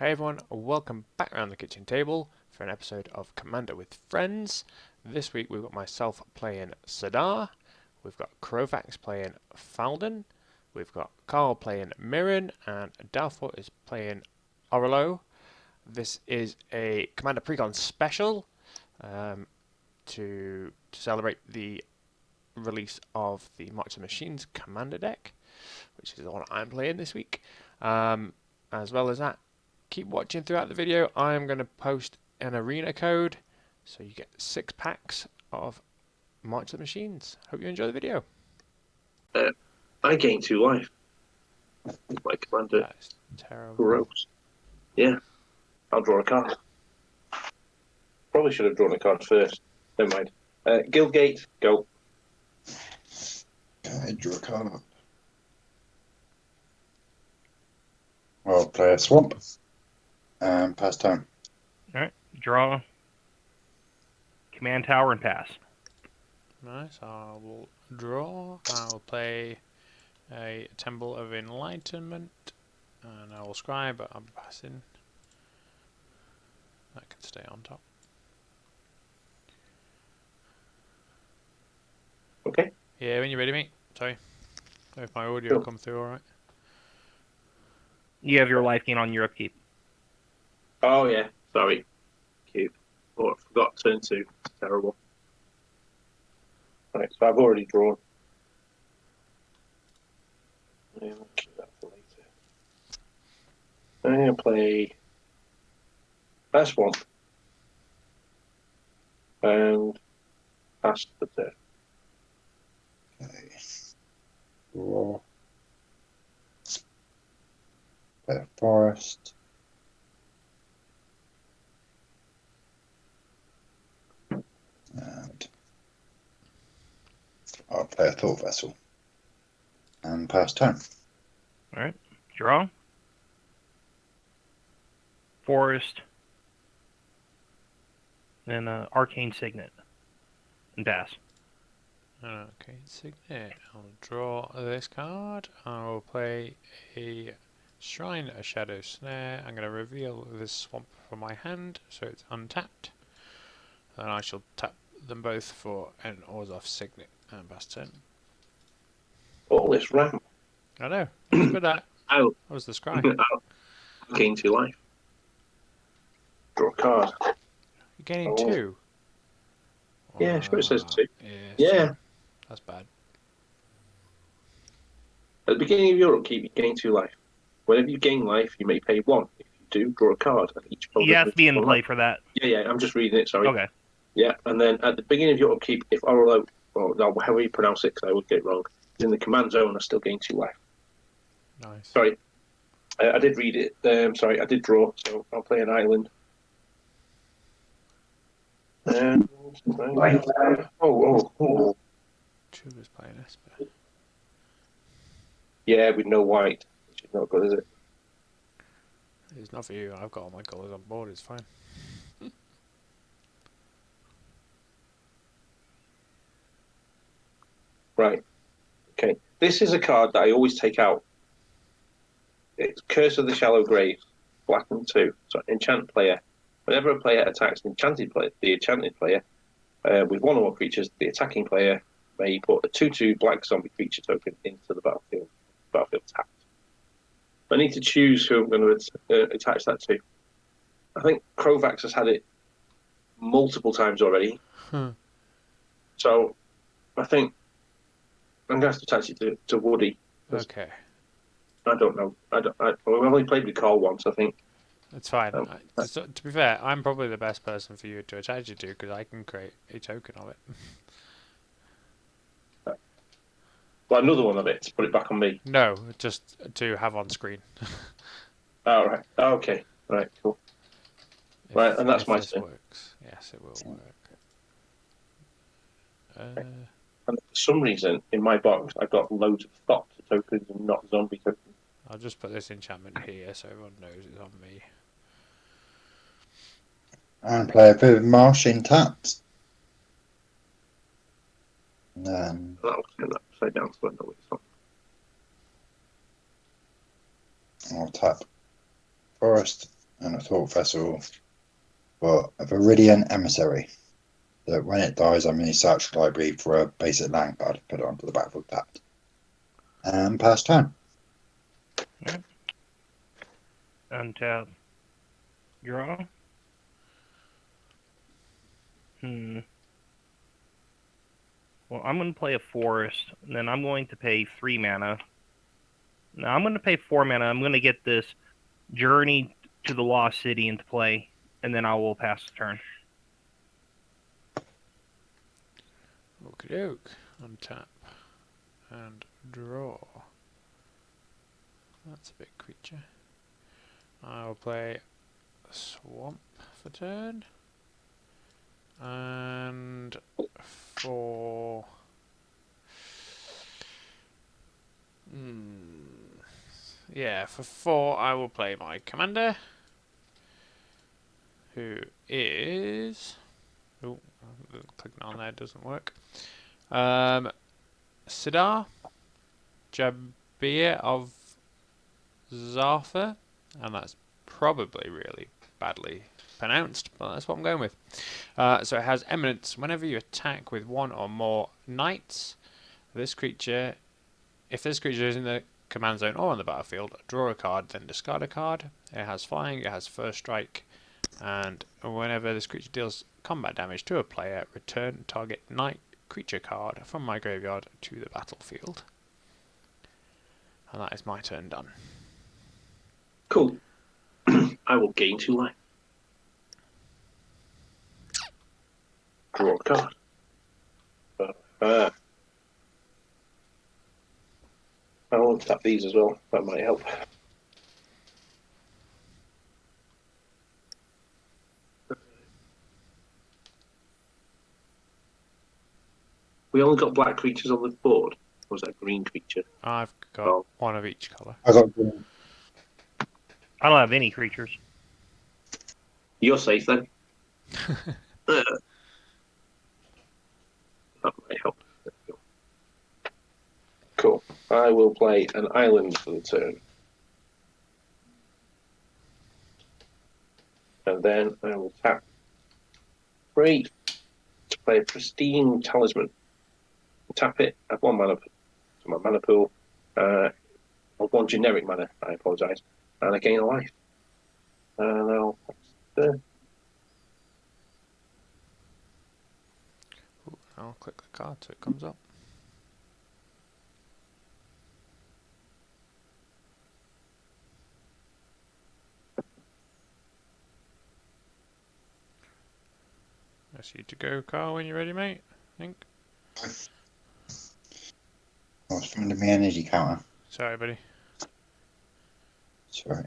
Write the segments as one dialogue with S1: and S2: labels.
S1: Hey everyone, welcome back around the kitchen table for an episode of Commander with Friends. This week we've got myself playing Sidar, we've got Krovax playing Faldorn, we've got Carl playing Meren, and Zhalfir is playing Oloro. This is a Commander Precon special to celebrate the release of the March of the Machines Commander deck, which is the one I'm playing this week. As well as that, keep watching throughout the video. I'm going to post an arena code so you get 6 packs of March of the Machines. Hope you enjoy the video.
S2: I gained 2 life. My commander.
S1: That's terrible.
S2: Gross. Yeah. I'll draw a card. Probably should have drawn a card first. Never mind. Guildgate, go.
S3: Okay, draw a card. I'll play a swamp and pass turn.
S4: Alright, draw, command tower, and pass.
S1: Nice. I will draw. I will play a Temple of Enlightenment. And I will scry, but I'm passing. That can stay on top.
S2: Okay.
S1: Yeah, when you're ready, mate. Sorry. If my audio come through alright.
S4: You have your life gain on your upkeep.
S2: Oh, yeah. Sorry. Cute. Oh, I forgot turn 2. It's terrible. Right, so I've already drawn. Yeah, I'll keep that for later. I'm going to play that swamp. And pass the turn.
S3: Okay. Draw. Play a forest. And I'll play a Thought Vessel. And pass turn.
S4: Alright, draw, forest, then arcane signet, and pass.
S1: Okay, signet. I'll draw this card. I will play a Shrine, a Shadow Snare. I'm going to reveal this swamp from my hand, so it's untapped. And I shall tap them both for an Orzhov Signet and pass turn.
S2: All this ramp.
S1: I know. Look at that.
S2: I'll
S1: That was the scry.
S2: gain 2 life. Draw a card.
S1: You're gaining 2.
S2: Yeah, sure it says 2.
S1: Yeah.
S2: Yeah.
S1: That's bad.
S2: At the beginning of your upkeep, you gain 2 life. Whenever you gain life, you may pay 1. If you do, draw a card. And each
S4: You have to be in play for that.
S2: Yeah, I'm just reading it, sorry.
S4: Okay.
S2: Yeah, and then at the beginning of your upkeep, if Orlo, or no, however you pronounce it, because I would get it wrong, is in the command zone, I still gain 2 life.
S1: Nice.
S2: Sorry. I did read it. Sorry, I did draw, so I'll play an island. Oh.
S1: Chuba's playing Esper.
S2: Yeah, with no white. Which is not good, is it?
S1: It's not for you. I've got all my colours on board. It's fine.
S2: Right. Okay. This is a card that I always take out. It's Curse of the Shallow Grave, black and 2. So enchant player. Whenever a player attacks the enchanted player, with 1 or more creatures, the attacking player may put a 2/2 black zombie creature token into the battlefield. Battlefield tapped. I need to choose who I'm going to attach that to. I think Krovax has had it multiple times already. So I think I'm going to have to attach it to Woody.
S1: Okay.
S2: I don't know. I've only played with Carl once, I think.
S1: It's fine. To be fair, I'm probably the best person for you to attach it to because I can create a token of it.
S2: Well, another one of it to put it back on me.
S1: No, just to have on screen.
S2: Oh, right. Oh, okay. Right, cool. Right, and that's my turn.
S1: Works. Yes, it will work.
S2: And for some reason, in my box, I've got loads of thought tokens and not zombie tokens.
S1: I'll just put this enchantment here so everyone knows it's on me.
S3: And play a bit of Marsh in taps. And
S2: That'll turn that upside down so I know what it's on.
S3: I'll tap Forest and a Thought Vessel, but a Viridian Emissary. That when it dies, I'm in the search library for a basic land card, put it onto the battlefield tapped. And pass turn.
S4: Untap. Draw. Well, I'm going to play a forest, and then I'm going to pay 3 mana. Now, I'm going to pay 4 mana. I'm going to get this Journey to the Lost City into play, and then I will pass the turn.
S1: Okie doke. Untap. And draw. That's a big creature. I will play Swamp for turn. And for... yeah, for 4 I will play my Commander. Who is... oh, clicking on there doesn't work. Sidar, Jadari of Zhalfir, and that's probably really badly pronounced, but that's what I'm going with. So it has Eminence. Whenever you attack with 1 or more knights, this creature, if this creature is in the command zone or on the battlefield, draw a card, then discard a card. It has flying, it has first strike, and whenever this creature deals combat damage to a player, return target knight creature card from my graveyard to the battlefield. And that is my turn done.
S2: Cool. I will gain 2 life. Draw a card. I will tap these as well. That might help. We only got black creatures on the board. Or was that green creature?
S1: I've got 1 of each colour.
S3: I got
S4: I don't have any creatures.
S2: You're safe then. That might help. Cool. I will play an island for the turn. And then I will tap 3 to play a Pristine Talisman. Tap it, add 1 mana to my mana pool. Or 1 generic mana, I apologise. And I gain a life. And I'll pass the
S1: I'll click the card so it comes up. That's you to go, Carl, when you're ready, mate. I think.
S3: I was finding my energy counter.
S1: Sorry, buddy.
S3: Sorry.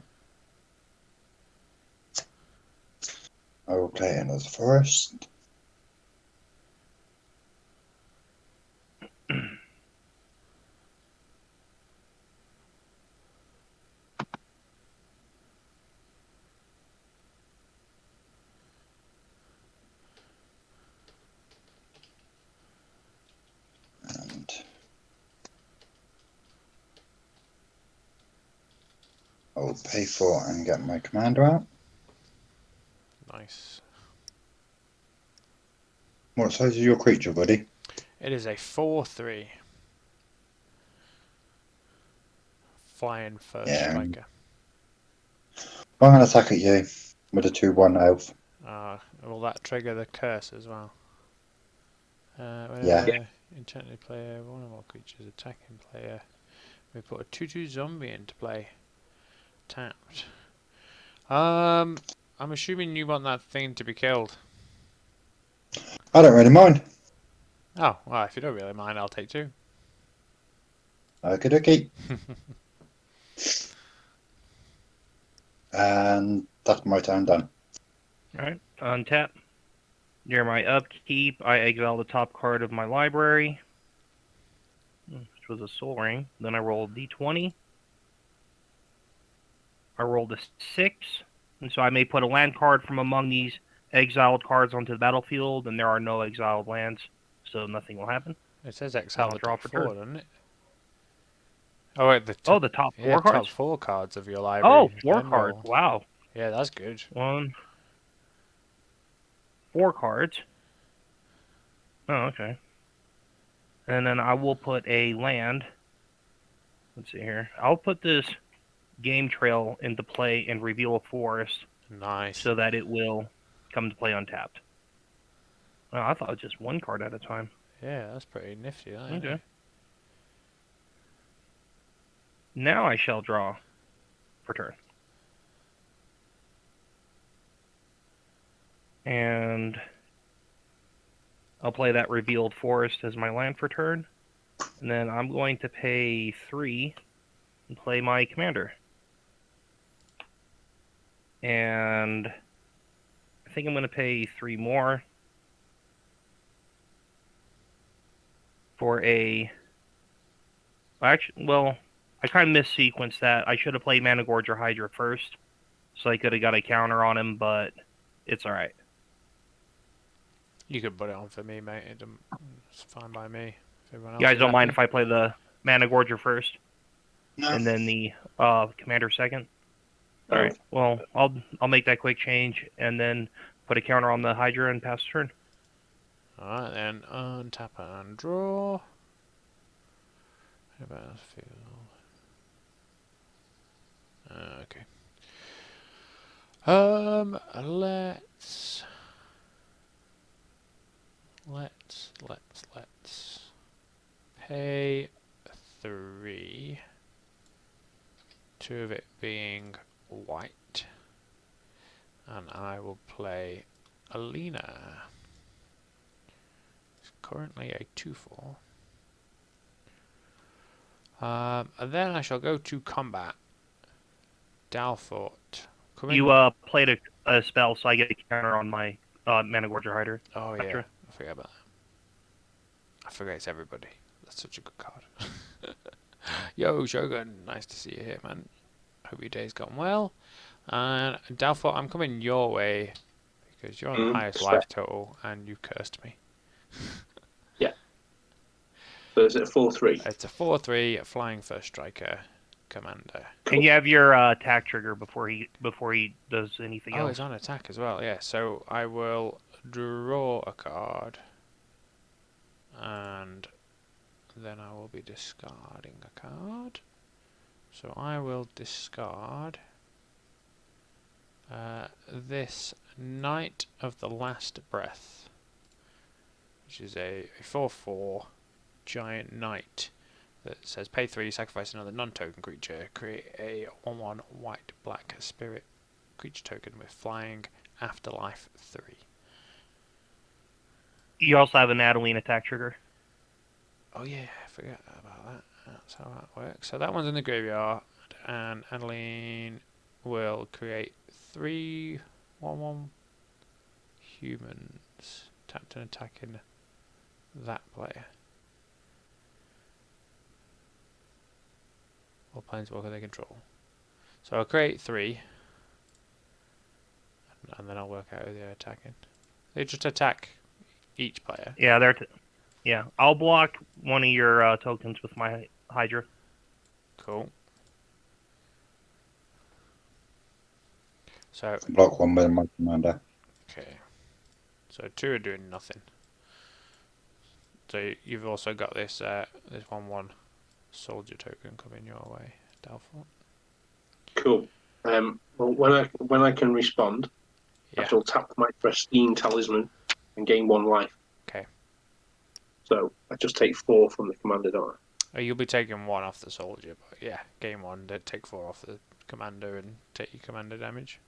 S3: I will play another forest. And I will pay for and get my commander out.
S1: Nice.
S3: What size is your creature, buddy?
S1: It is a 4/3. Flying first striker.
S3: I'm going to attack at you with a 2/1 elf.
S1: Will that trigger the curse as well? Whenever
S3: Yeah.
S1: enchanted player, 1 or more creatures attacking player. We put a 2/2 zombie into play. Tapped. I'm assuming you want that thing to be killed.
S3: I don't really mind.
S1: Oh, well, if you don't really mind, I'll take 2.
S3: Okie dokie. And that's my turn done.
S4: Alright, untap. Near my upkeep, I exile the top card of my library, which was a Soul Ring. Then I rolled d20. I rolled a 6, and so I may put a land card from among these exiled cards onto the battlefield, and there are no exiled lands, so nothing will happen.
S1: It says exile
S4: I'll
S1: the
S4: draw
S1: top
S4: for
S1: 4,
S4: turn.
S1: doesn't it? Oh, wait, the
S4: The top 4
S1: yeah,
S4: cards?
S1: top 4 cards of your library.
S4: Oh, 4
S1: then
S4: cards.
S1: roll.
S4: Wow.
S1: Yeah, that's good.
S4: 4 cards. Oh, okay. And then I will put a land. Let's see here. I'll put this game trail into play and reveal a forest
S1: Nice.
S4: so that it will come to play untapped. Oh, I thought it was just 1 card at a time.
S1: Yeah, that's pretty nifty. That,
S4: Okay. Now I shall draw for turn. And I'll play that revealed forest as my land for turn. And then I'm going to pay 3 and play my commander. And I think I'm going to pay 3 more for a... Actually, well, I kind of missequenced that. I should have played Managorger Hydra first, so I could have got a counter on him, but it's alright.
S1: You could put it on for me, mate. It's fine by me. If everyone else
S4: You guys
S1: is
S4: don't mind
S1: happy.
S4: if I play the Managorger first,
S3: No.
S4: and then the commander second?
S2: No.
S4: Alright, well, I'll make that quick change, and then put a counter on the Hydra and pass the turn.
S1: Alright then, untap and draw. Battlefield. Okay. Let's pay 3. 2 of it being white. And I will play Alina. It's currently a 2/4. And then I shall go to combat. Zhalfir.
S4: You played a spell, so I get a counter on my Managorger Hydra.
S1: Oh
S4: Hydra.
S1: yeah, I forget about that. I forget it's everybody. That's such a good card. Yo, Shogun, nice to see you here, man. Hope your day's gone well. And Zhalfir, I'm coming your way because you're on the highest life total and you cursed me.
S2: Yeah. So is it a 4/3?
S1: It's a 4/3 flying first striker commander.
S4: And you have your attack trigger before he does anything
S1: Oh,
S4: else.
S1: it's on attack as well. Yeah. So I will draw a card, and then I will be discarding a card. So I will discard this Knight of the Last Breath, which is a 4/4 giant knight that says pay 3, sacrifice another non-token creature, create a 1/1 white-black spirit creature token with flying, afterlife 3.
S4: You also have an Adeline attack trigger.
S1: Oh yeah, I forgot about that. That's how that works. So that one's in the graveyard, and Adeline will create 3 1/1 humans. Tapped and attacking that player. Or planeswalker they control. So I'll create 3, and then I'll work out who they're attacking. They just attack each player.
S4: Yeah, yeah. I'll block one of your tokens with my Hydra.
S1: Cool. So
S3: Block 1 with my commander.
S1: okay. So 2 are doing nothing. So you've also got this this 1/1 soldier token coming your way, Zhalfir.
S2: Cool. Well, when I can respond, I
S1: Yeah.
S2: shall tap my pristine talisman and gain 1 life.
S1: Okay.
S2: So I just take 4 from the commander, don't I?
S1: You'll be taking 1 off the soldier, but yeah, game 1, they'd take 4 off the commander and take your commander damage.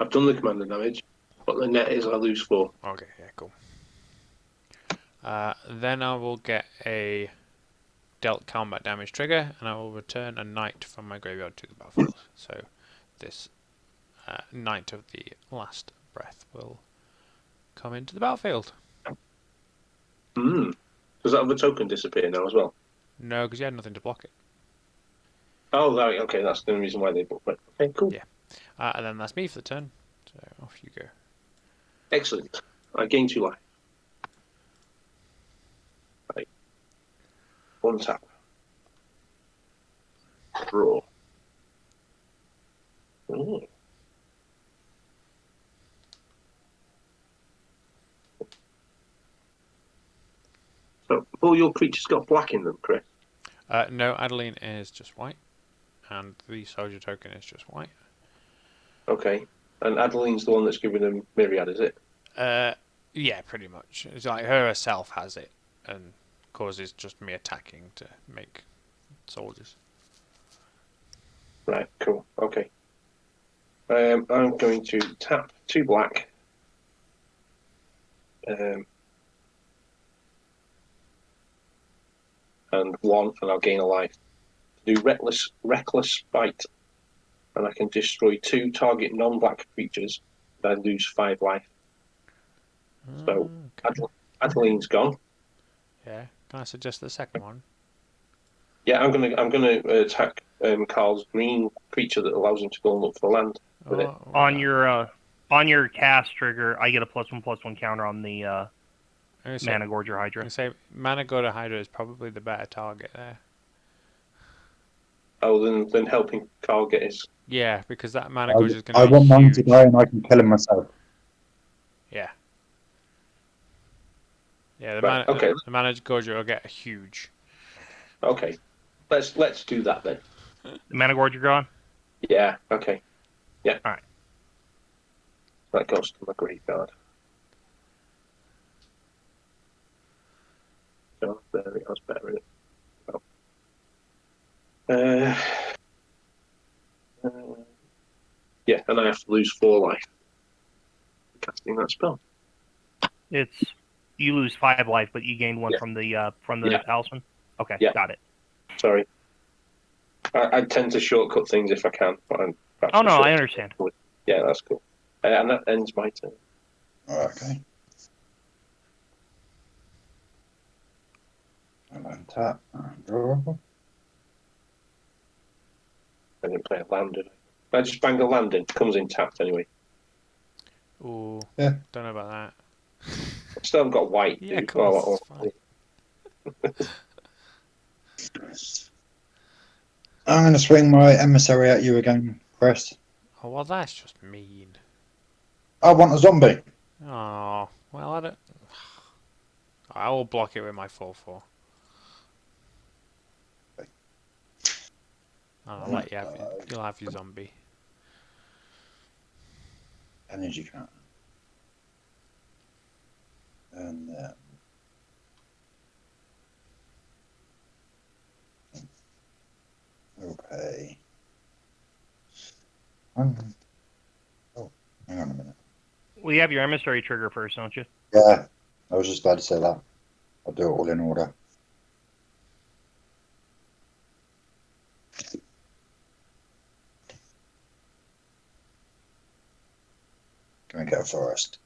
S2: I've done the commander damage, but the net is I lose 4.
S1: Okay, yeah, cool. Then I will get a dealt combat damage trigger, and I will return a knight from my graveyard to the battlefield. So this Knight of the Last Breath will come into the battlefield.
S2: Does that other token disappear now as well?
S1: No, because you had nothing to block it.
S2: Oh, right, okay, that's the reason why they booked it. Okay, cool.
S1: Yeah. And then that's me for the turn. So off you go.
S2: Excellent. I gain 2 life. Right. 1 tap. Draw. Ooh. all your creatures got black in them, Chris?
S1: No, Adeline is just white, and the soldier token is just white.
S2: Okay. And Adeline's the one that's giving them Myriad, is it?
S1: Yeah, pretty much. It's like her herself has it, and causes just me attacking to make soldiers.
S2: Right, cool. Okay. I'm going to tap 2 black. And 1, and I'll gain a life. Do reckless bite, and I can destroy 2 target non-black creatures. And I lose 5 life. So
S1: Okay.
S2: Adeline's gone.
S1: Yeah. Can I suggest the second one?
S2: Yeah, I'm gonna attack Carl's green creature that allows him to go and look for land with it.
S4: On your cast trigger, I get a +1/+1 counter on the Mana Gorger Hydra.
S1: I say Mana Gorger Hydra is probably the better target there.
S2: Oh, then helping Carl get his.
S1: Yeah, because that Mana Gorger is going to be
S3: I want mine to
S1: huge.
S3: die and I can kill him myself.
S1: Yeah. Yeah,
S2: Right, okay.
S1: the Mana Gorger will get huge.
S2: Okay, let's do that then.
S4: The Mana Gorger gone?
S2: Yeah. Okay. Yeah.
S4: All right.
S2: That goes to my graveyard. Oh, there it goes. Better in it. Yeah, and I have to lose 4 life casting that spell.
S4: You lose 5 life, but you gain 1 from the talisman. Okay, got it.
S2: Sorry, I tend to shortcut things if I can. But
S4: I understand.
S2: Yeah, that's cool. And that ends my turn.
S3: Okay. And then tap and draw.
S2: I didn't play a land, did I? I just bang a land in. Comes in tapped anyway.
S1: Ooh.
S3: Yeah.
S1: Don't know about that.
S2: I still haven't got white.
S1: Yeah, of course.
S3: I'm going to swing my emissary at you again, Chris.
S1: Oh, well, that's just mean.
S3: I want a zombie.
S1: Oh, well, I don't. I will block it with my 4/4. I'll let you have it. You'll have your zombie.
S3: Energy counter. And then okay. Oh, hang on a minute.
S4: Well, you have your emissary trigger first, don't you?
S3: Yeah, I was just about to say that. I'll do it all in order. Can we get a forest?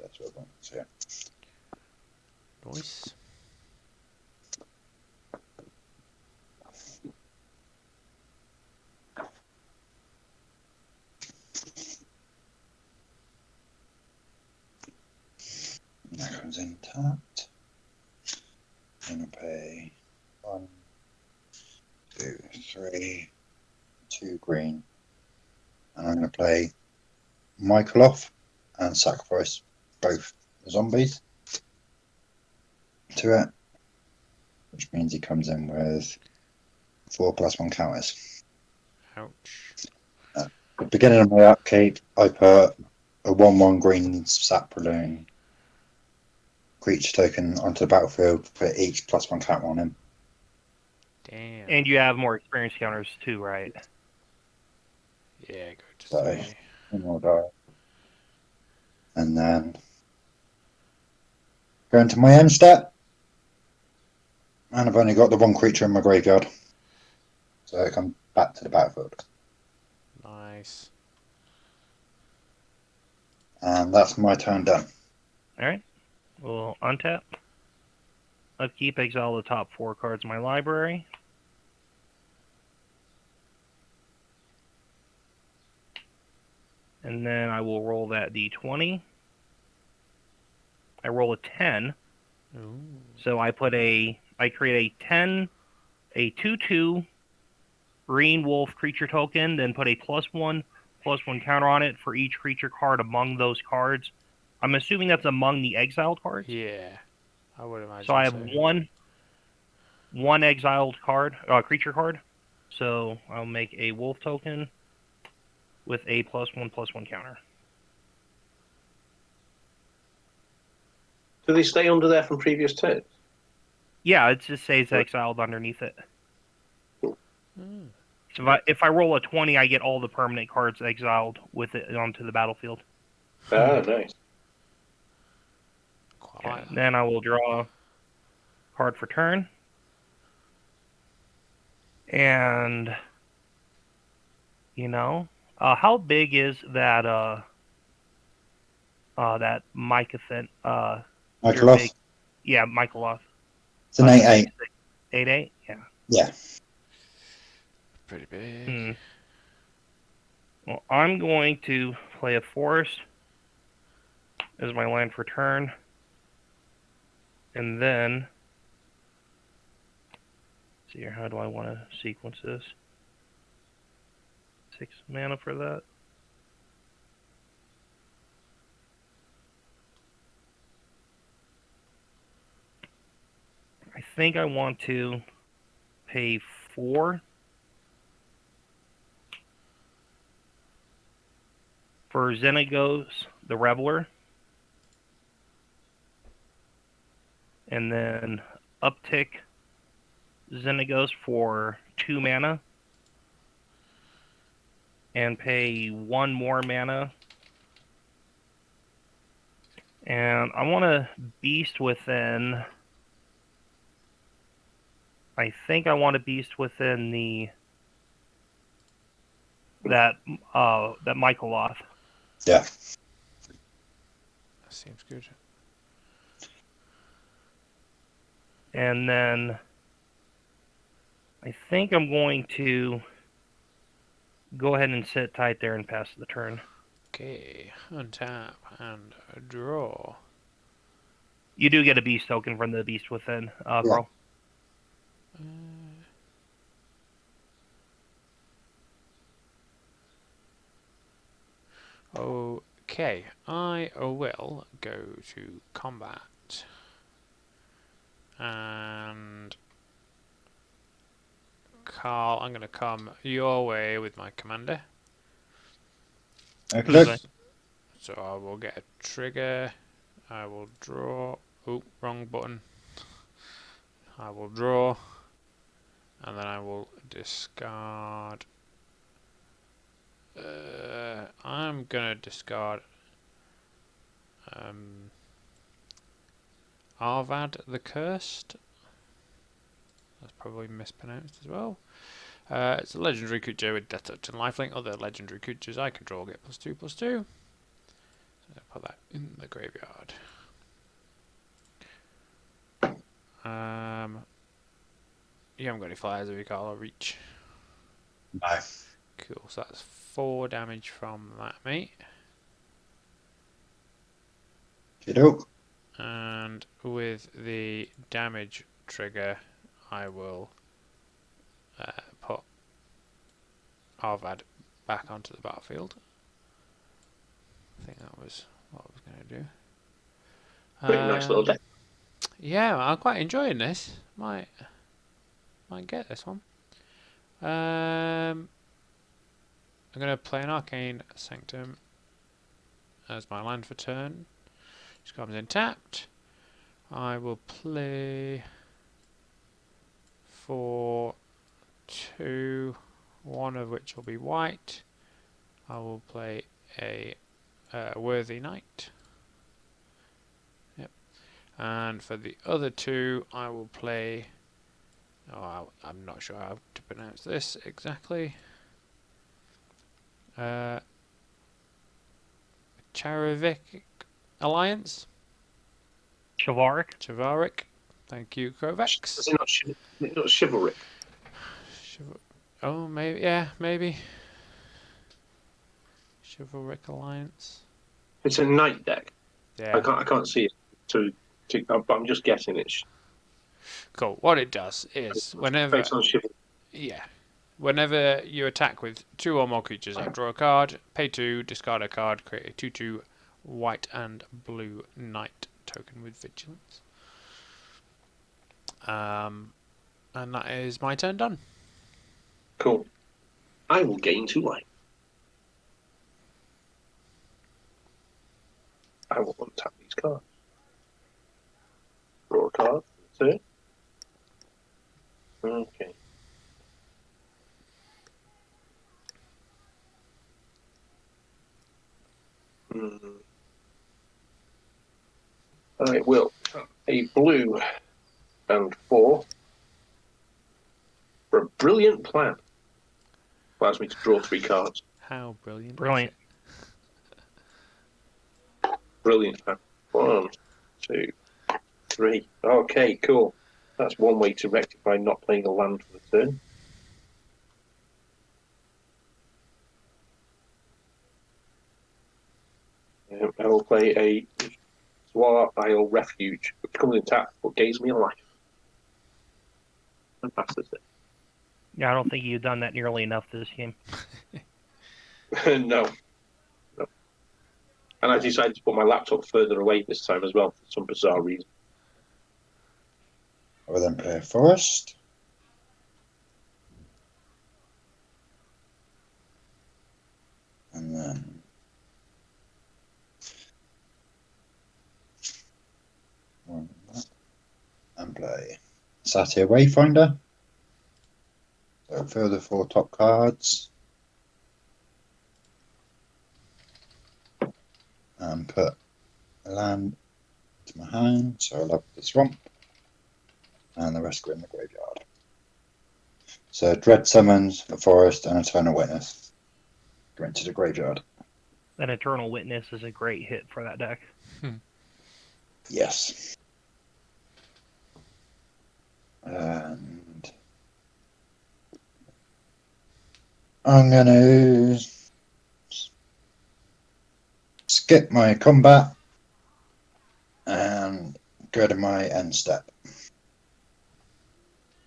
S3: That's what I want to see.
S1: Nice.
S3: That comes in tapped. I'm going to pay 1, 2, 3, 2 green. And I'm going to play Michael off and sacrifice both zombies to it, which means he comes in with 4+1 counters.
S2: Ouch.
S3: At the beginning of my upkeep, I put a 1/1 green sap balloon creature token onto the battlefield for each +1 counter on him.
S1: Damn.
S4: And you have more experience counters too, right?
S1: Yeah, go to
S3: So,
S1: 3.
S3: one more die. And then go into my end step. And I've only got the 1 creature in my graveyard. So I come back to the battlefield.
S1: Nice.
S3: And that's my turn done.
S4: Alright. We'll untap. Upkeep, exile the top 4 cards in my library. And then I will roll that d20. I roll a 10.
S1: Ooh.
S4: So I create a 10, a 2/2 green wolf creature token, then put a +1/+1 counter on it for each creature card among those cards I'm assuming that's among the exiled cards.
S1: Yeah, I would imagine
S4: So I have
S1: so.
S4: one exiled card, creature card. So I'll make a wolf token with a +1/+1 counter.
S2: Do they stay under there from previous turns?
S4: Yeah, it just says exiled underneath it.
S1: Mm.
S4: So if I roll a 20, I get all the permanent cards exiled with it onto the battlefield.
S2: Ah, nice.
S1: Quite
S4: Okay,
S1: like that.
S4: then I will draw a card for turn. And, how big is that that Mycothan, your
S3: Michael
S4: big, yeah, Michaeloth.
S3: It's an 8/8.
S4: 8/8? Yeah.
S3: Yeah.
S1: Pretty big.
S4: Well, I'm going to play a forest as my land for turn. And then, let's see here, how do I want to sequence this? 6 mana for that. I think I want to pay 4 for Xenagos, the Reveler. And then uptick Xenagos for 2 mana. And pay 1 more mana. And I want to beast within... I think I want to beast within that Michaeloth.
S3: Yeah.
S1: That seems good.
S4: And then I think I'm going to go ahead and sit tight there and pass the turn.
S1: Okay, untap and draw.
S4: You do get a beast token from the beast within, Carl.
S1: Okay, I will go to combat. And Carl, I'm going to come your way with my commander.
S3: Okay.
S1: So I will get a trigger. I will draw. Oh, wrong button. I will draw. And then I will discard. I'm going to discard Arvad the Cursed. That's probably mispronounced as well. It's a legendary creature with Death Touch and Lifelink. Other legendary creatures I control get +2/+2. So I'll put that in the graveyard. You haven't got any flyers, have you, Carl? Or reach?
S3: No.
S1: Cool, so that's 4 damage from that, mate.
S3: Kiddo.
S1: And with the damage trigger, I will put Arvad back onto the battlefield. I think that was what I was going to do.
S2: Pretty nice little deck.
S1: Yeah, I'm quite enjoying this. Might get this one. I'm going to play an Arcane Sanctum as my land for turn. Just comes in tapped. I will play for 2, one of which will be white. I will play a Worthy Knight. Yep. And for the other 2, I will play... Oh, I'm not sure how to pronounce this exactly. Charavik Alliance? Chavaric. Thank you, Kovacs.
S2: Is it not chivalric?
S1: Oh, maybe. Yeah, maybe. Chivalric Alliance.
S2: It's a knight deck.
S1: Yeah.
S2: I can't see it. But I'm just guessing it's.
S1: Cool. What it does is whenever.
S2: Based on chivalry.
S1: Yeah. Whenever you attack with 2 or more creatures, I draw a card, pay 2, discard a card, create a 2/2 white and blue knight token with vigilance. And that is my turn done.
S2: Cool. I will gain 2 life. I will untap these cards. Draw a card. Turn. Okay. I will tap a blue and 4 for a brilliant plan. Allows me to draw 3 cards.
S1: How brilliant.
S4: Brilliant.
S2: Brilliant plan. 1, 2, 3. Okay, cool. That's one way to rectify not playing a land for the turn. I will play a Swallow Isle Refuge, which comes in tap but gains me a life. And passes it.
S4: Yeah, I don't think you've done that nearly enough this game.
S2: No. And I decided to put my laptop further away this time as well, for some bizarre reason.
S3: I will then play a forest. And then one that, and play Satyr Wayfinder. So fill the 4 top cards. And put a land to my hand, so I'll have the swamp. And the rest go in the graveyard. So Dread Summons, a forest, and Eternal Witness go into the graveyard.
S4: An Eternal Witness is a great hit for that deck.
S3: Yes. And I'm going to skip my combat and go to my end step.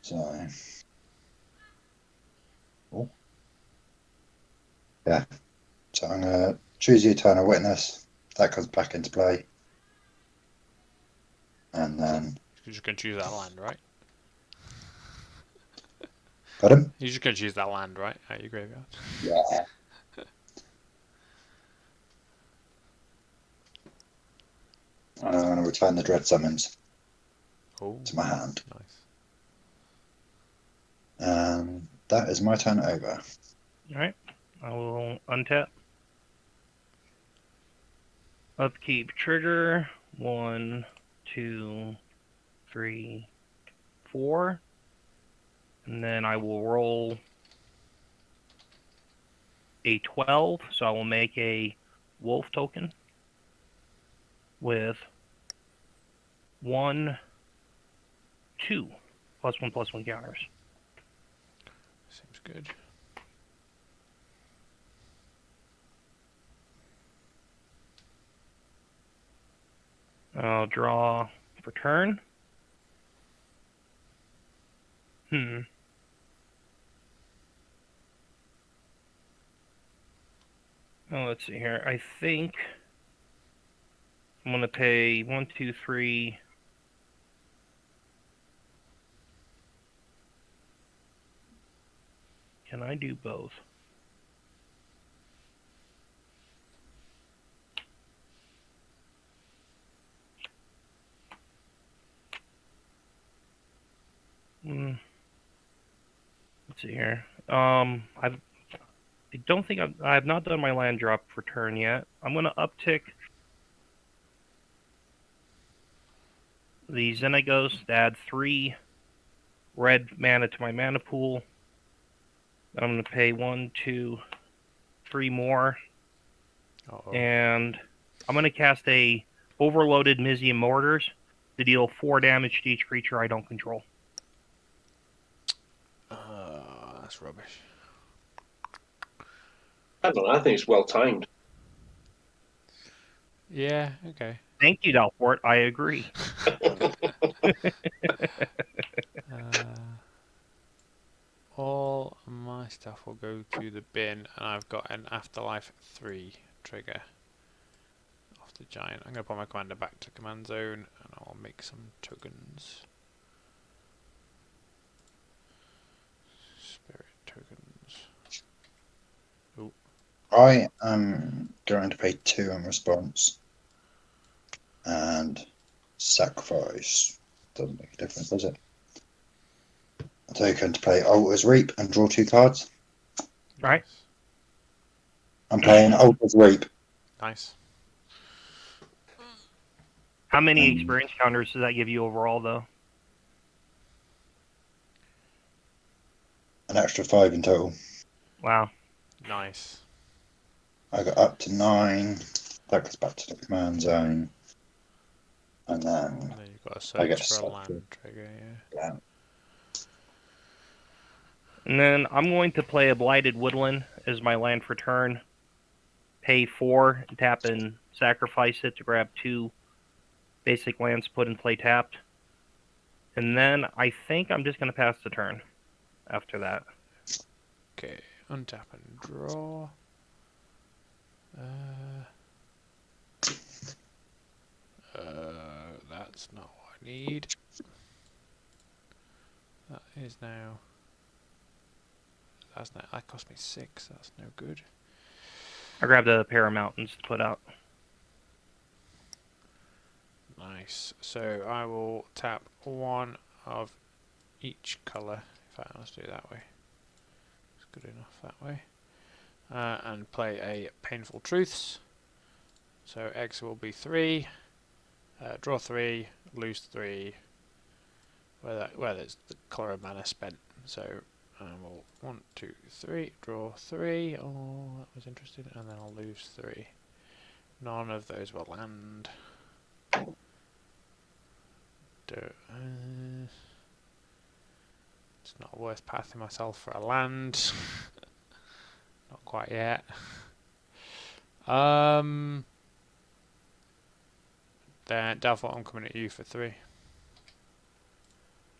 S3: So, yeah. So I'm going to choose the Eternal Witness. That comes back into play. And then...
S1: You're just going to choose that land, right?
S3: Pardon?
S1: You're just going to choose that land, right? Out your graveyard.
S3: Yeah. And I'm going to return the Dread Summons to my hand.
S1: Nice.
S3: And that is my turn over.
S4: Alright. I will untap. Upkeep trigger. 1, 2, 3, 4. And then I will roll a 12. So I will make a wolf token with 1, 2 +1/+1 counters.
S1: Seems good.
S4: I'll draw for turn. Oh, let's see here. I think I'm going to pay 1, 2, 3. Can I do both? Let's see here. I don't think I have not done my land drop for turn yet. I'm going to uptick the Xenagos to add 3 red mana to my mana pool. I'm going to pay 1, 2, 3 more. And I'm going to cast a overloaded Mizium Mortars to deal 4 damage to each creature I don't control.
S1: That's rubbish.
S2: I don't know, I think it's well timed.
S1: Yeah, okay.
S4: Thank you, Zhalfir. I agree.
S1: All my stuff will go to the bin, and I've got an Afterlife 3 trigger off the giant. I'm going to put my commander back to command zone, and I'll make some tokens. Spirit tokens.
S3: I am going to pay 2 in response. And sacrifice. Doesn't make a difference, does it? A token to play Altar's Reap and draw 2 cards.
S4: Right.
S3: I'm playing Altar's Reap.
S1: Nice.
S4: How many experience counters does that give you overall, though?
S3: An extra 5 in total.
S4: Wow.
S1: Nice.
S3: I got up to 9. That goes back to the command zone. And then
S1: And then you've got a
S3: I get
S1: search for a
S3: to
S1: land trigger, yeah.
S3: yeah.
S4: And then I'm going to play a Blighted Woodland as my land for turn. Pay 4, tap and sacrifice it to grab 2 basic lands put in play tapped. And then I think I'm just going to pass the turn after that.
S1: Okay, untap and draw. That's not what I need. That is now. That cost me 6. That's no good.
S4: I grabbed a pair of mountains to put out.
S1: Nice. So I will tap 1 of each colour. In fact, let's do it that way. It's good enough that way. And play a Painful Truths. So X will be 3. Draw 3, lose 3. Where there's the colour of mana spent. So we'll 1, 2, 3, draw 3. Oh, that was interesting. And then I'll lose 3. None of those will land. It's not worth passing myself for a land. Not quite yet. Then Delphi, I'm coming at you for 3.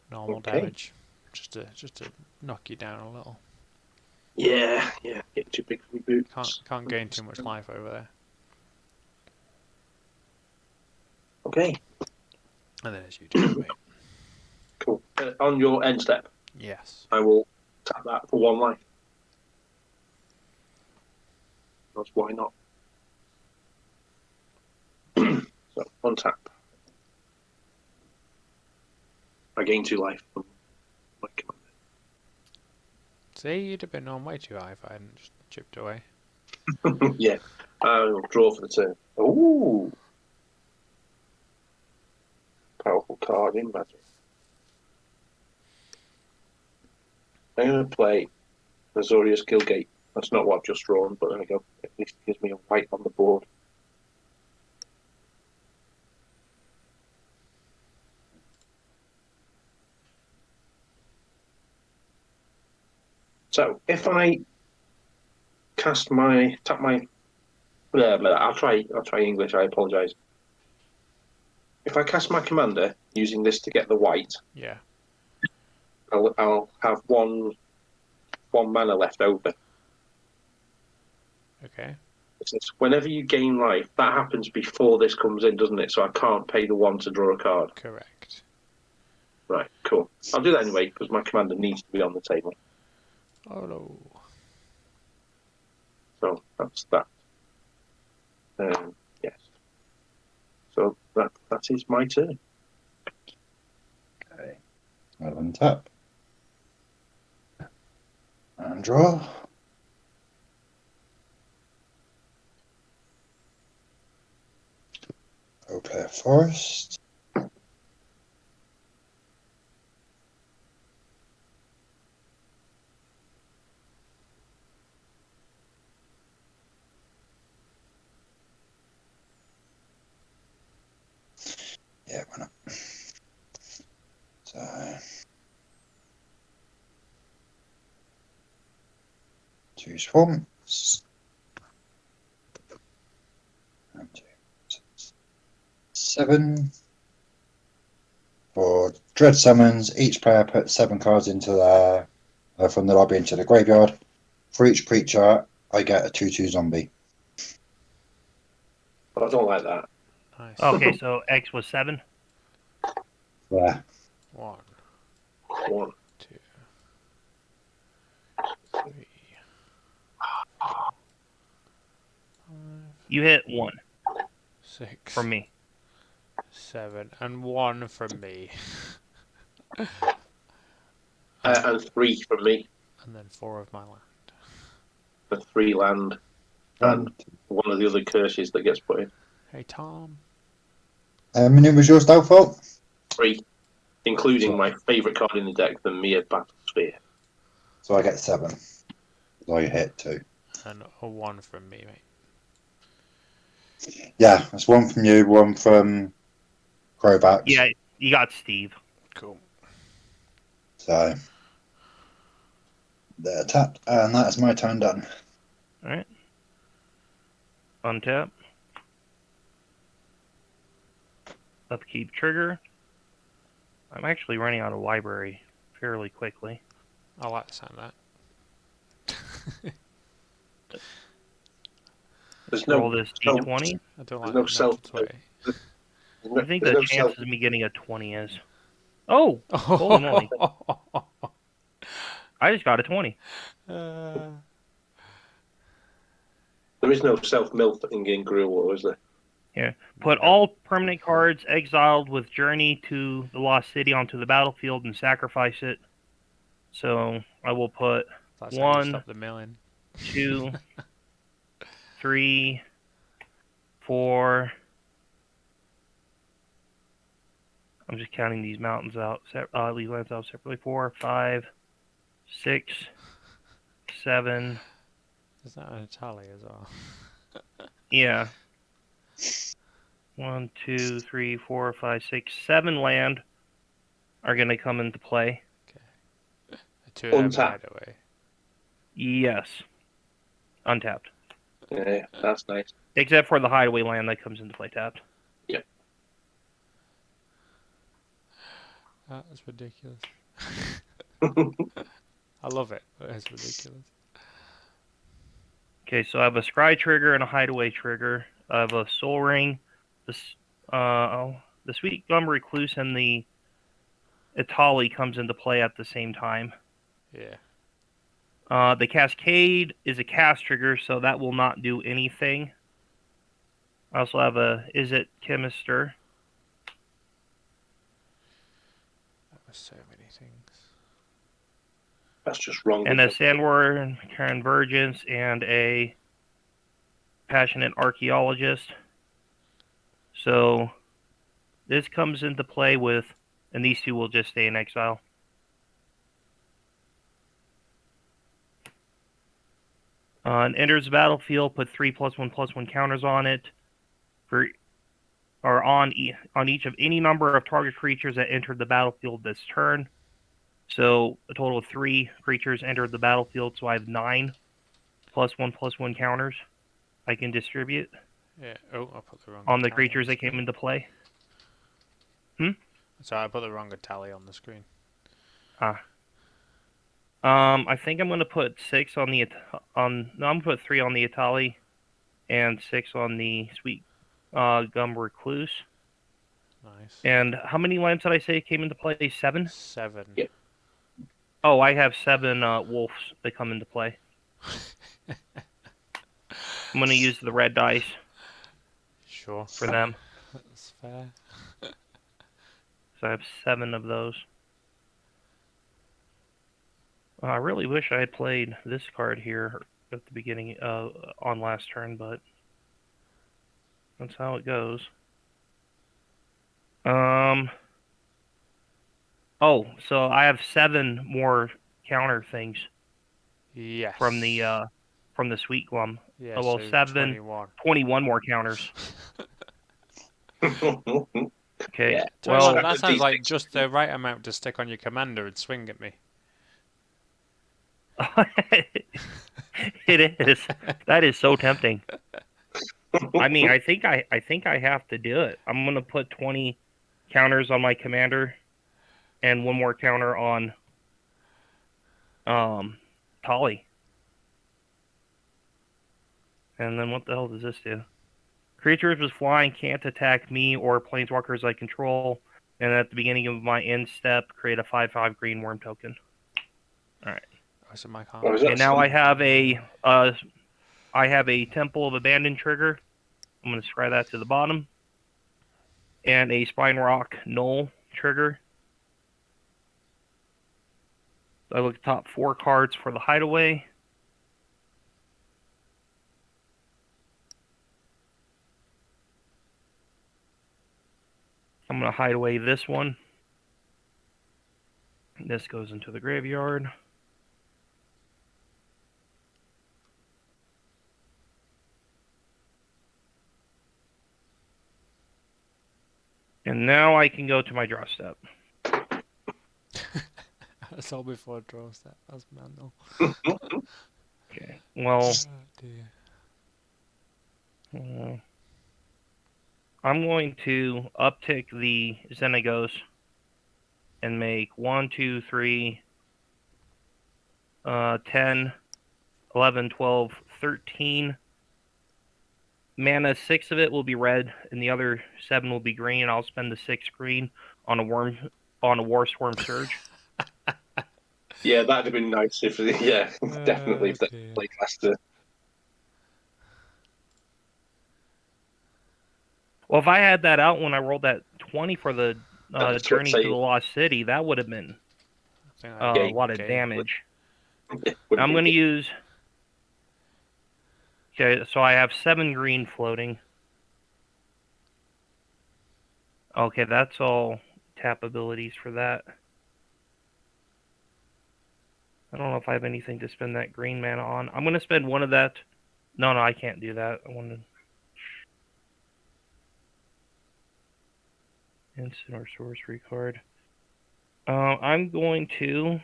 S1: Normal damage, just to knock you down a little.
S2: Yeah. Get 2 big reboots.
S1: Can't gain too much life over there.
S2: Okay.
S1: And then as you do, mate.
S2: Cool. On your end step,
S1: Yes.
S2: I will tap that for 1 life. Because why not? So, untap. I gain 2 life from my commander.
S1: See, you'd have been on way too high if I hadn't just chipped away.
S2: Yeah. I'll draw for the turn. Ooh. Powerful card in Magic. I'm going to play Azorius Guildgate. That's not what I've just drawn, but there we go. At least it gives me a white on the board. So if I tap my blah, blah, I'll try English, I apologise. If I cast my commander using this to get the white,
S1: Yeah.
S2: I'll have one mana left over.
S1: Okay.
S2: It says, whenever you gain life, that happens before this comes in, doesn't it? So I can't pay the 1 to draw a card.
S1: Correct.
S2: Right, cool. I'll do that anyway, because my commander needs to be on the table.
S1: Oloro.
S2: So that's that. Yes. So that is my turn.
S3: Okay. I'll untap. And draw. I'll play a forest. Yeah, why not? So 2 swamps. 1, 2, 6, 7. For dread summons, each player puts 7 cards into their from the lobby into the graveyard. For each creature, I get a 2/2 zombie.
S2: But I don't like that.
S1: Nice.
S4: Okay, so X was 7.
S3: Yeah.
S1: 1,
S2: One.
S1: 2, 3, 4, 5,
S4: You hit 1
S1: 6,
S4: from me.
S1: 7, and 1 from me.
S2: And 3 from me.
S1: And then 4 of my land.
S2: For 3 land. And one of the other curses that gets put in.
S1: Hey, Tom.
S3: How many was yours, Doubtful?
S2: 3. Including my favourite card in the deck, the Mere Battle Sphere.
S3: So I get 7. So you hit 2.
S1: And a 1 from me, mate.
S3: Yeah, that's 1 from you, 1 from Crowbacks.
S4: Yeah, you got Steve.
S1: Cool.
S3: So they're tapped, and that is my turn done.
S4: All right. Untap. Upkeep trigger. I'm actually running out of library fairly quickly.
S1: I like the sound of that.
S2: There's
S4: Roll
S2: no
S4: this d20.
S1: I don't
S2: There's
S1: like
S2: no
S1: the
S2: self-
S1: natural 20.
S4: I think
S2: there's
S4: the
S2: no
S4: chances
S2: self.
S4: of me getting a 20 is. Oh, holy moly! I just got a 20.
S1: Uh,
S2: There is no self-mill thing in Gruel, is there?
S4: Yeah. Put all permanent cards exiled with Journey to the Lost City onto the battlefield and sacrifice it. So I will put
S1: That's how you
S4: 1,
S1: stop the milling.
S4: 2, 3, 4. I'm just counting these mountains out, these lands out separately. 4, 5, 6, 7.
S1: Is that an tally as well?
S4: Yeah. 1, 2, 3, 4, 5, 6, 7 land are going to come into play.
S1: Okay. 2 of them
S2: Untap.
S1: right away.
S4: Yes. Untapped.
S2: Yeah, that's nice.
S4: Except for the hideaway land that comes into play tapped.
S1: That's ridiculous. I love it, but it's ridiculous.
S4: Okay, so I have a scry trigger and a hideaway trigger. I have a soul ring, the sweet gum recluse and the Itali comes into play at the same time.
S1: Yeah.
S4: The cascade is a cast trigger, so that will not do anything. I also have a Is It Chemister.
S1: That was so many things.
S2: That's just wrong.
S4: And a Sandworm Convergence and a Passionate Archaeologist. So this comes into play with, and these two will just stay in exile. And enters the battlefield, put 3+1/+1 counters on it, on each of any number of target creatures that entered the battlefield this turn. So a total of 3 creatures entered the battlefield, so I have 9 +1/+1 counters I can distribute
S1: Yeah. Oh, I put the wrong
S4: on the
S1: tally
S4: creatures
S1: the
S4: that came
S1: screen.
S4: into play.
S1: So I put the wrong tally on the screen.
S4: I think I'm gonna put 6 on the I'm gonna put 3 on the Itali, and 6 on the sweet gum recluse.
S1: Nice.
S4: And how many lamps did I say came into play? 7.
S1: 7.
S2: Yeah.
S4: Oh, I have 7 wolves that come into play. I'm gonna use the red dice
S1: Sure.
S4: for them.
S1: That's fair.
S4: So I have 7 of those. I really wish I had played this card here at the beginning on last turn, but that's how it goes. Oh, so I have 7 more counter things
S1: Yes.
S4: from the sweet glum.
S1: Yeah,
S4: Oh, well,
S1: so
S4: 7,
S1: 21.
S4: 21 more counters. Okay.
S2: Yeah.
S1: Well,
S4: Well,
S1: that sounds like
S2: D6.
S1: just the right amount to stick on your commander and swing at me.
S4: it is. That is so tempting. I mean, I think I have to do it. I'm gonna put 20 counters on my commander, and 1 more counter on Tali. And then what the hell does this do? Creatures with flying can't attack me or planeswalkers I control. And at the beginning of my end step, create a 5/5 green worm token.
S1: Oh, so my card.
S2: Or is that
S4: And now I
S2: something-
S4: have a Temple of Abandon trigger. I'm going to scry that to the bottom. And a Spine Rock Null trigger. I look at the top 4 cards for the Hideaway. I'm going to hide away this one. This goes into the graveyard. And now I can go to my draw step.
S1: That's all before draw step. That's mental.
S4: Okay. Well,
S1: Oh dear.
S4: I'm going to uptick the Xenagos and make 1, 2, 3, 10, 11, 12, 13 mana. 6 of it will be red, and the other 7 will be green. I'll spend the 6 green on a War Swarm Surge.
S2: Yeah, that'd have been nice if, yeah, definitely if that
S1: dear.
S2: played faster.
S4: Well, if I had that out when I rolled that 20 for the
S2: That's
S4: Journey to
S2: what
S4: the Lost City, that would have been
S1: I think
S4: a
S1: that
S4: lot of
S1: game.
S4: damage.
S2: Yeah, wouldn't
S4: I'm
S2: be
S4: going to
S2: good.
S4: use... Okay, so I have 7 green floating. Okay, that's all tap abilities for that. I don't know if I have anything to spend that green mana on. I'm going to spend one of that. No, I can't do that. I want to... Instant or sorcery card. I'm going to...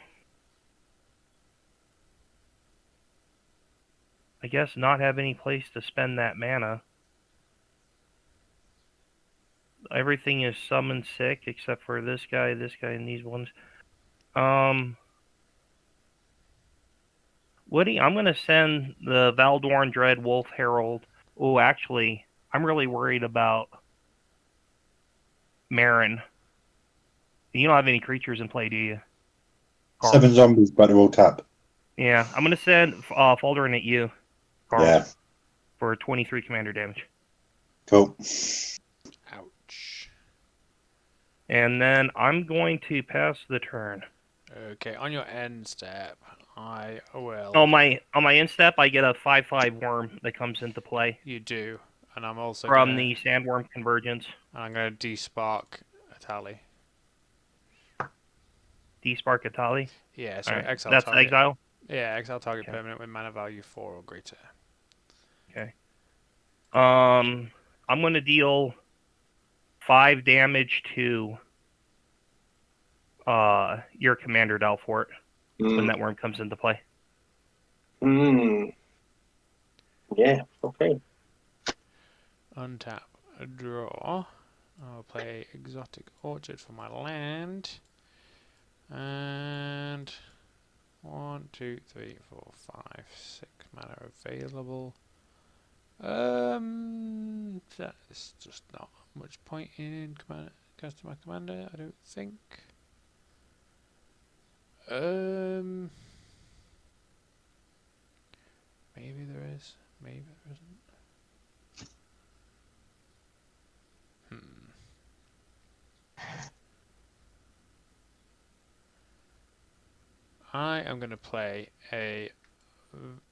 S4: I guess not have any place to spend that mana. Everything is summoned sick except for this guy, and these ones. Woody, I'm going to send the Faldorn Dread Wolf Herald. Oh, actually, I'm really worried about Meren. You don't have any creatures in play, do you? Carl?
S3: 7 zombies, but they're all tap.
S4: Yeah, I'm going to send Faldorn at you, Carl,
S3: Yeah,
S4: for 23 commander damage.
S3: cool.
S1: Ouch.
S4: And then I'm going to pass the turn.
S1: Okay, on your end step, I will.
S4: On my end step, I get a 5/5 worm that comes into play
S1: You do, and I'm also
S4: from
S1: gonna,
S4: the Sandworm Convergence.
S1: I'm gonna despark a tally.
S4: Despark Atali.
S1: Yeah, so
S4: All right.
S1: exile
S4: That's
S1: target.
S4: exile.
S1: Yeah, exile target
S4: Okay.
S1: permanent with mana value 4 or greater.
S4: Okay. I'm going to deal 5 damage to your commander Dalfort when that worm comes into play.
S2: Yeah, okay.
S1: Untap, draw. I'll play Exotic Orchard for my land. And 1, 2, 3, 4, 5, 6 mana available. That's just not much point in casting my commander, I don't think. Maybe there is, maybe there isn't. I am going to play a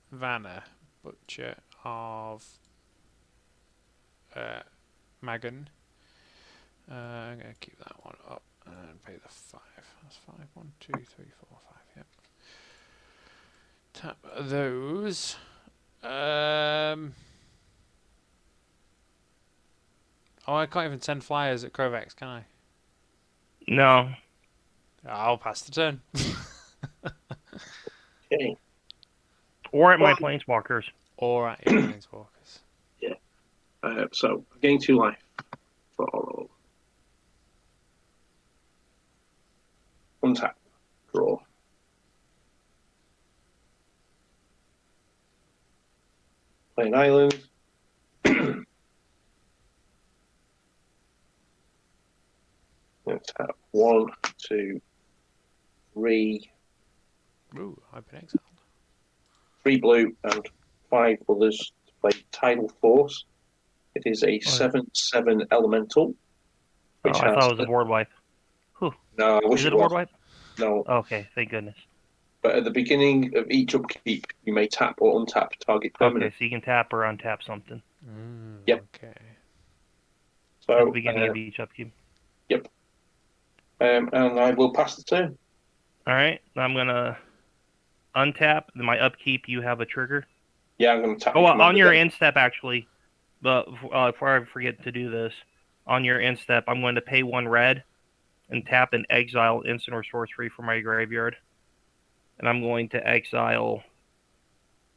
S1: Vanna, Butcher of Magan. I'm going to keep that one up and pay the 5. That's 5. 1, 2, 3, 4, 5. Yep. Tap those. Oh, I can't even send flyers at Krovax, can I?
S4: No.
S1: I'll pass the turn.
S2: Okay.
S4: Or at my Planeswalkers.
S1: Or at your Planeswalkers.
S2: So, gain 2 life for Oloro. Untap. Draw. Play an island. 1, 2, 3,
S1: Ooh, I've been exiled.
S2: 3 blue and 5 others to play Tidal Force. It is a 7/7 elemental.
S4: Oh,
S2: Which
S4: I
S2: has
S4: thought it was a board wipe.
S2: no, I wish
S4: Is it
S2: it
S4: a board
S2: was.
S4: wipe?
S2: No,
S4: Okay, thank goodness.
S2: but at the beginning of each upkeep, you may tap or untap target permanent.
S4: Okay, so you can tap or untap something
S2: Yep.
S1: Okay.
S2: So
S4: at the beginning of each upkeep.
S2: Yep. And I will pass the turn.
S4: All right, I'm gonna untap. In my upkeep, you have a trigger.
S2: Yeah, I'm going to tap.
S4: Oh,
S2: Commander
S4: on your
S2: again.
S4: end step, actually. But before I forget to do this, on your end step, I'm going to pay 1 red and tap and exile instant or sorcery from my graveyard. And I'm going to exile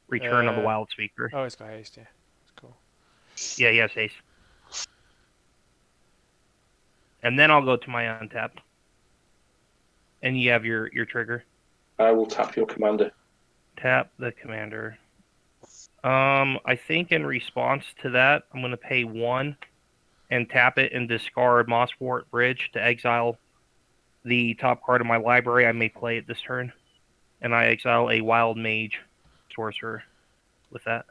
S4: Return of the Wild Speaker.
S1: Oh, it's got haste, yeah. That's cool.
S4: Yeah, yes, ace. And then I'll go to my untap. And you have your trigger.
S2: I will tap your commander.
S4: Tap the commander. I think in response to that, I'm going to pay 1 and tap it and discard Mosswort Bridge to exile the top card of my library. I may play it this turn. And I exile a Wild Mage Sorcerer with that.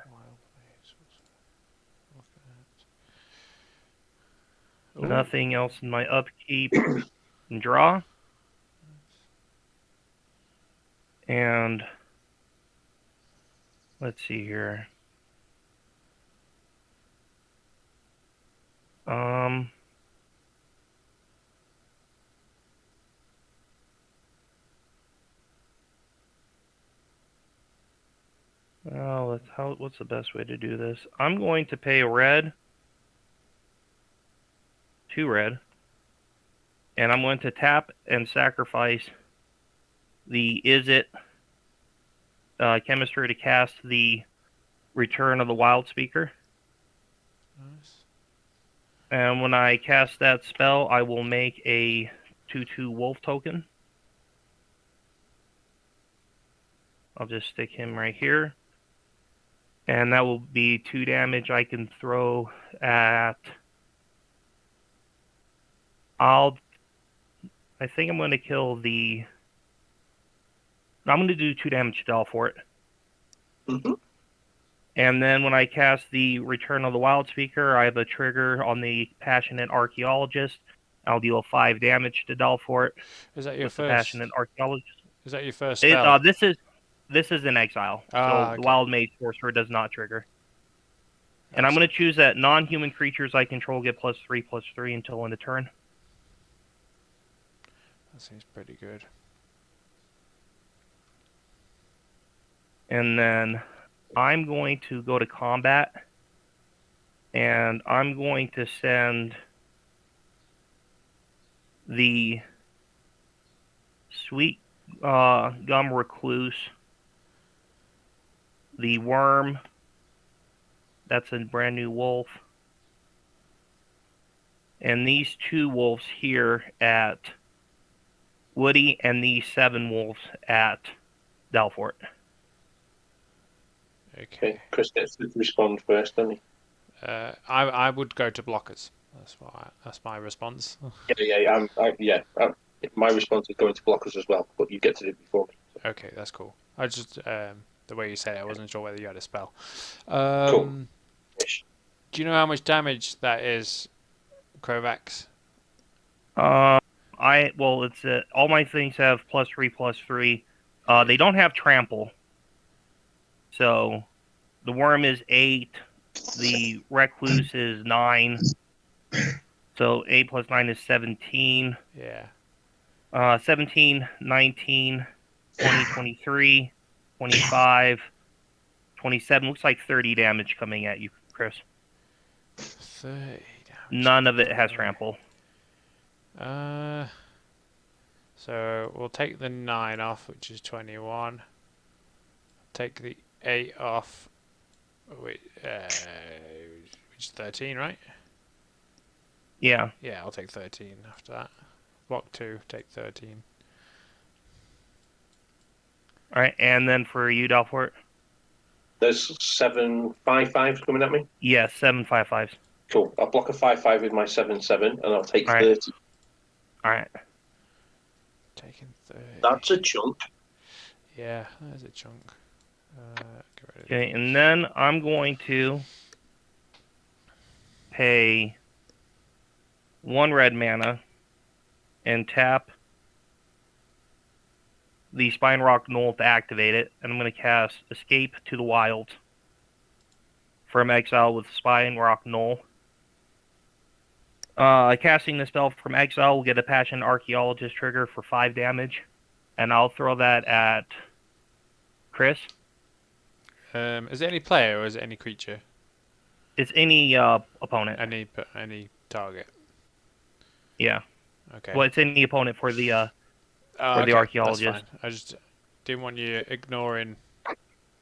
S1: Ooh.
S4: Nothing else in my upkeep. And draw. And let's see here. What's the best way to do this? I'm going to pay a red, 2 red, and I'm going to tap and sacrifice the chemistry to cast the Return of the Wild Speaker.
S1: Nice.
S4: And when I cast that spell, I will make a 2/2 wolf token. I'll just stick him right here. And that will be 2 damage I can throw at... I think I'm going to kill the... I'm going to do 2 damage to Zhalfir.
S2: Mm-hmm.
S4: And then when I cast the Return of the Wild Speaker, I have a trigger on the Passionate Archaeologist. I'll deal 5 damage to Zhalfir.
S1: Is that your
S4: with
S1: first?
S4: The Passionate Archaeologist.
S1: Is that your first spell?
S4: This is an exile, so
S1: okay.
S4: the Wild Mage Sorcerer does not trigger. And I'm going to choose that non-human creatures I control get +3/+3 until end of turn.
S1: That seems pretty good.
S4: And then I'm going to go to combat, and I'm going to send the Sweet Gum Recluse, the Worm, that's a brand new wolf, and these 2 wolves here at Woody, and these 7 wolves at Zhalfir.
S2: Okay, Chris gets to respond first, doesn't he?
S1: I would go to blockers. That's my response.
S2: My response is going to blockers as well, but you get to do it before me.
S1: Okay, that's cool. I just the way you said it, I wasn't sure whether you had a spell.
S2: Cool.
S1: Do you know how much damage that is, Kovacs?
S4: It's all my things have +3/+3. They don't have trample. So the worm is 8, the recluse is 9. So 8 + 9 is 17.
S1: Yeah.
S4: 17, 19, 20, 23, 25, 27. Looks like 30 damage coming at you, Chris.
S1: 30 damage.
S4: None of it has trample.
S1: So we'll take the 9 off, which is 21. Take the 8 off, which is 13, right?
S4: Yeah.
S1: Yeah, I'll take 13 after that. Block 2, take 13.
S4: Alright, and then for you, Zhalfir?
S2: There's 7 5/5s coming at me.
S4: Yeah, 7 5/5s.
S2: Cool. I'll block a 5/5 with my 7/7, and I'll take
S4: All right.
S2: 30.
S4: Alright.
S1: taking 30.
S2: That's a chunk.
S1: Yeah, there's a chunk. Get rid of
S4: Okay, and then I'm going to pay 1 red mana and tap the Spine Rock Knoll to activate it, and I'm going to cast Escape to the Wild from exile with Spine Rock Knoll. Casting the spell from exile will get a Passion Archaeologist trigger for 5 damage, and I'll throw that at Chris.
S1: Is it any player or is it any creature?
S4: It's any opponent.
S1: Any target.
S4: Yeah.
S1: Okay.
S4: Well, it's any opponent for the
S1: Okay,
S4: archaeologist.
S1: That's fine. I just didn't want you ignoring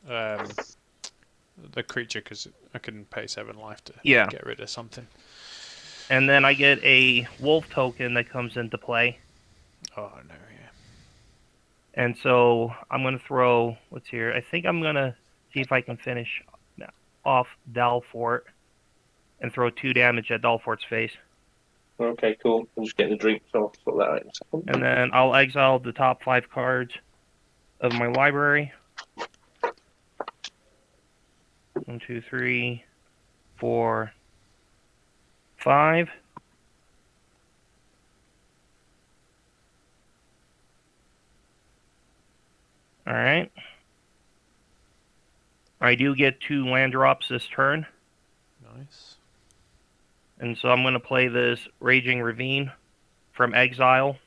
S1: the creature because I couldn't pay 7 life to get rid of something.
S4: And then I get a wolf token that comes into play.
S1: Oh no, yeah.
S4: And so I'm going to throw, what's here? I think I'm going to see if I can finish off Zhalfir and throw 2 damage at Zhalfir's face.
S2: Okay, cool. I'm just getting a drink, so I'll put that out in a second.
S4: And then I'll exile the top 5 cards of my library. 1, 2, 3, 4, 5. Alright. I do get 2 land drops this turn.
S1: Nice.
S4: And so I'm going to play this Raging Ravine from exile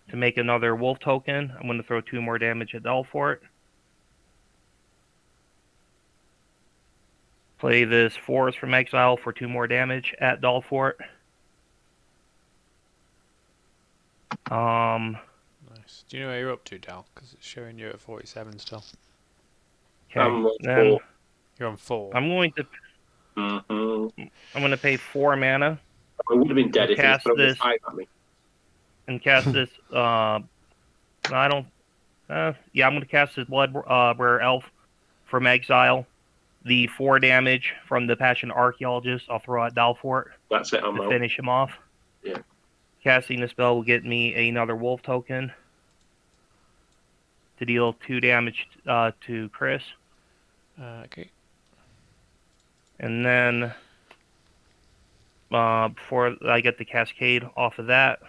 S4: to make another wolf token. I'm going to throw 2 more damage at Zhalfir. Play this Forest from exile for 2 more damage at Zhalfir.
S1: Nice. Do you know where you're up to, Dal? Because it's showing you at 47 still.
S4: Okay. Then
S1: you're on 4.
S4: I'm going to.
S2: Mm-hmm.
S4: I'm going to pay 4 mana.
S2: I would have been dead if he
S4: cast
S2: thrown
S4: this
S2: 5 at me.
S4: And cast this. I don't. Yeah, I'm going to cast this Bloodbearer Elf from exile. The 4 damage from the Passion Archaeologist I'll throw at Zhalfir
S2: That's it, I'm
S4: to
S2: out.
S4: finish him off.
S2: Yeah.
S4: Casting the spell will get me another wolf token to deal 2 damage to Chris.
S1: Okay.
S4: And then before I get the Cascade off of that,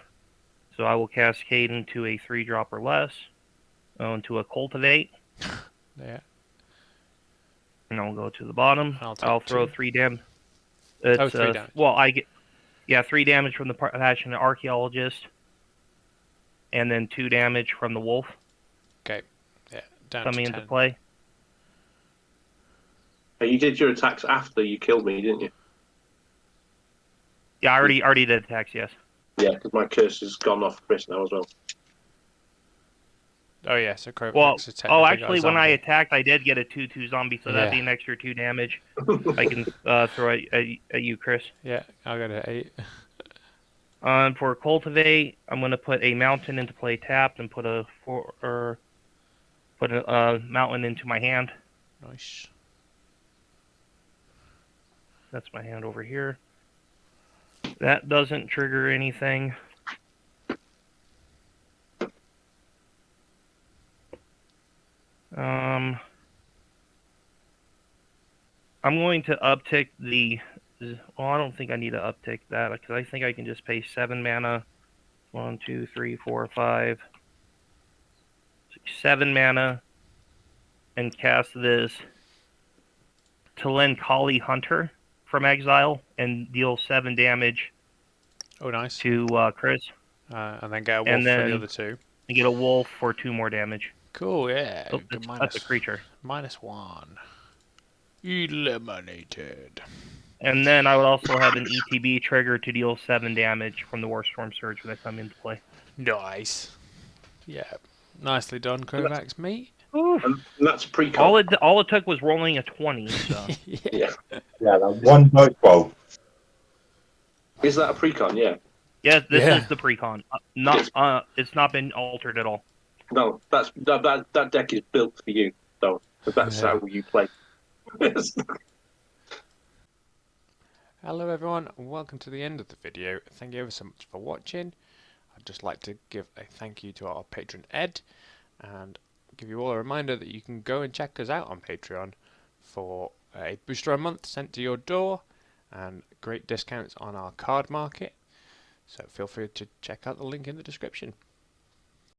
S4: so I will Cascade into a 3-drop or less, into a Cultivate.
S1: Yeah.
S4: And I'll go to the bottom. I'll throw
S1: 2.
S4: 3 damage.
S1: 3 damage.
S4: Well, I get 3 damage from the Passionate Archaeologist, and then 2 damage from the wolf.
S1: Okay. Yeah. Down
S4: coming
S1: to 10.
S4: into play.
S2: You did your attacks after you killed me, didn't you?
S4: Yeah, I already did attacks. Yes.
S2: Yeah, because my curse has gone off Chris now as well.
S1: Oh yeah, so Crow
S4: Well,
S1: is technically
S4: actually, when I attacked, I did get a 2/2 zombie, so that'd be
S1: Yeah.
S4: an extra 2 damage. I can throw at you, Chris.
S1: Yeah, I'll go to 8.
S4: For Cultivate, I'm going to put a mountain into play tapped and put a mountain into my hand.
S1: Nice.
S4: That's my hand over here. That doesn't trigger anything. I'm going to uptick the. Well, I don't think I need to uptick that because I think I can just pay 7 mana. 1, 2, 3, 4, 5, 6, 7 mana, and cast this Telenkali Hunter from exile and deal 7 damage.
S1: Oh, nice.
S4: To Chris.
S1: And then get a wolf
S4: and then
S1: for the other 2.
S4: And get a wolf for 2 more damage.
S1: Cool, yeah.
S4: Oh, that's a creature.
S1: -1. Eliminated.
S4: And then I would also have an ETB trigger to deal 7 damage from the Warstorm Surge when I come into play.
S1: Nice. Yeah. Nicely done, Kovacs, mate.
S2: And that's precon.
S4: All it took was rolling a 20. So.
S2: Yeah.
S3: Yeah, that one dice roll.
S2: Is that a precon? Yeah.
S4: Yes, this is the precon. It's not been altered at all.
S2: No, that deck is built for you, though. That's how you play.
S1: Hello everyone, and welcome to the end of the video. Thank you ever so much for watching. I I'd just like to give a thank you to our patron Ed, and give you all a reminder that you can go and check us out on Patreon for a booster a month sent to your door, and great discounts on our card market. So feel free to check out the link in the description.